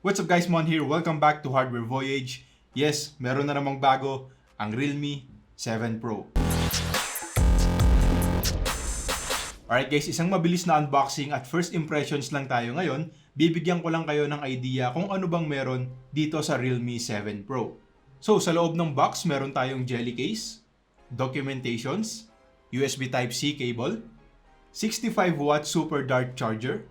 What's up guys, Mon here. Welcome back to Hardware Voyage. Yes, meron na namang bago, ang Realme 7 Pro. Alright guys, isang mabilis na unboxing at first impressions lang tayo ngayon. Bibigyan ko lang kayo ng idea kung ano bang meron dito sa Realme 7 Pro. So sa loob ng box, meron tayong jelly case, documentations, USB Type-C cable, 65-watt super dart charger,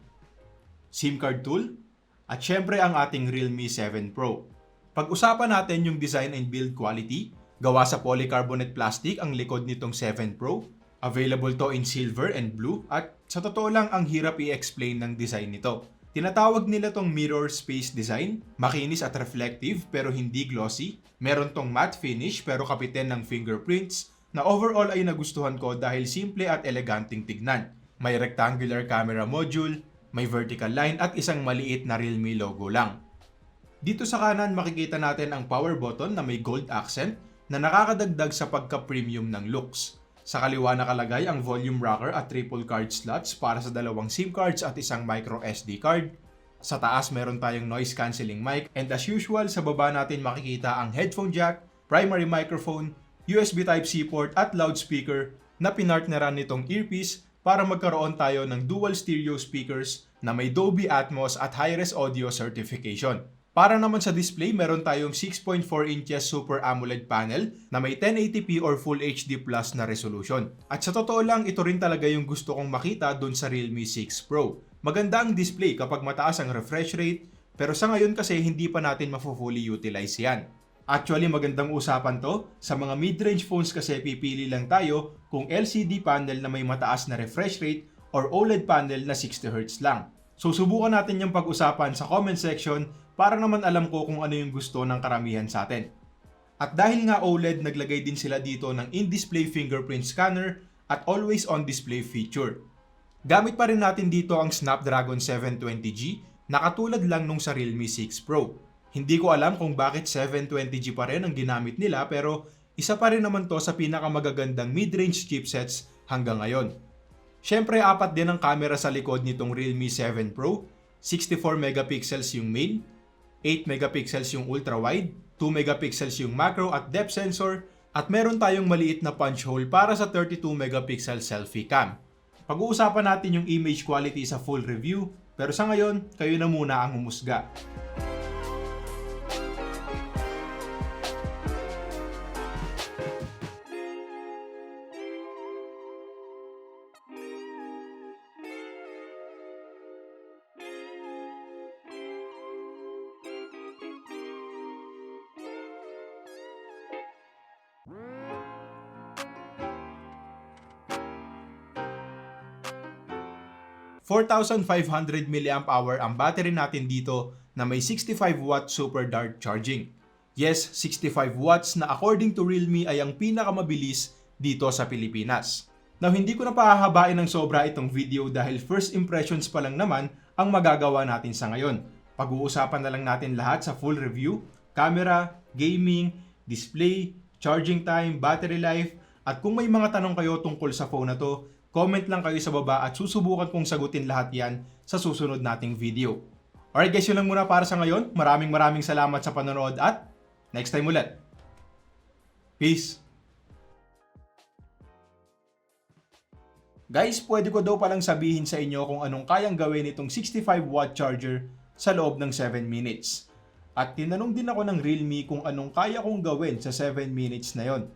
SIM card tool, at syempre ang ating Realme 7 Pro. Pag-usapan natin yung design and build quality, gawa sa polycarbonate plastic ang likod nitong 7 Pro. Available to in silver and blue at sa totoo lang ang hirap i-explain ng design nito. Tinatawag nila tong mirror space design, makinis at reflective pero hindi glossy. Meron tong matte finish pero kapitin ng fingerprints na overall ay nagustuhan ko dahil simple at eleganting tignan. May rectangular camera module, may vertical line at isang maliit na Realme logo lang. Dito sa kanan makikita natin ang power button na may gold accent na nakakadagdag sa pagka-premium ng looks. Sa kaliwa nakalagay ang volume rocker at triple card slots para sa dalawang SIM cards at isang micro SD card. Sa taas meron tayong noise cancelling mic and as usual sa baba natin makikita ang headphone jack, primary microphone, USB Type-C port at loudspeaker na pinartneran nitong earpiece para magkaroon tayo ng dual stereo speakers na may Dolby Atmos at high-res audio certification. Para naman sa display, meron tayong 6.4 inches Super AMOLED panel na may 1080p or Full HD Plus na resolution. At sa totoo lang, ito rin talaga yung gusto kong makita dun sa Realme 6 Pro. Maganda ang display kapag mataas ang refresh rate, pero sa ngayon kasi hindi pa natin mafo-fully utilize yan. Actually, magandang usapan to. Sa mga mid-range phones kasi pipili lang tayo kung LCD panel na may mataas na refresh rate or OLED panel na 60Hz lang. So subukan natin yung pag-usapan sa comment section para naman alam ko kung ano yung gusto ng karamihan sa atin. At dahil nga OLED, naglagay din sila dito ng in-display fingerprint scanner at always on display feature. Gamit pa rin natin dito ang Snapdragon 720G na katulad lang nung sa Realme 6 Pro. Hindi ko alam kung bakit 720G pa rin ang ginamit nila pero isa pa rin naman to sa pinakamagagandang mid-range chipsets hanggang ngayon. Syempre, apat din ang camera sa likod nitong Realme 7 Pro. 64 megapixels yung main, 8 megapixels yung ultra-wide, 2 megapixels yung macro at depth sensor, at meron tayong maliit na punch hole para sa 32 megapixel selfie cam. Pag-uusapan natin yung image quality sa full review, pero sa ngayon, kayo na muna ang humusga. ₱4,500 mAh ang battery natin dito na may 65-watt super dart charging. Yes, 65 watts na according to Realme ay ang pinakamabilis dito sa Pilipinas. Now, hindi ko na pahahabain ng sobra itong video dahil first impressions pa lang naman ang magagawa natin sa ngayon. Pag-uusapan na lang natin lahat sa full review, camera, gaming, display, charging time, battery life, at kung may mga tanong kayo tungkol sa phone na to, comment lang kayo sa baba at susubukan kong sagutin lahat yan sa susunod nating video. Alright guys, yun lang muna para sa ngayon. Maraming salamat sa panonood at next time ulit. Peace! Guys, pwede ko daw palang sabihin sa inyo kung anong kayang gawin itong 65-watt charger sa loob ng 7 minutes. At tinanong din ako ng Realme kung anong kaya kong gawin sa 7 minutes na yon.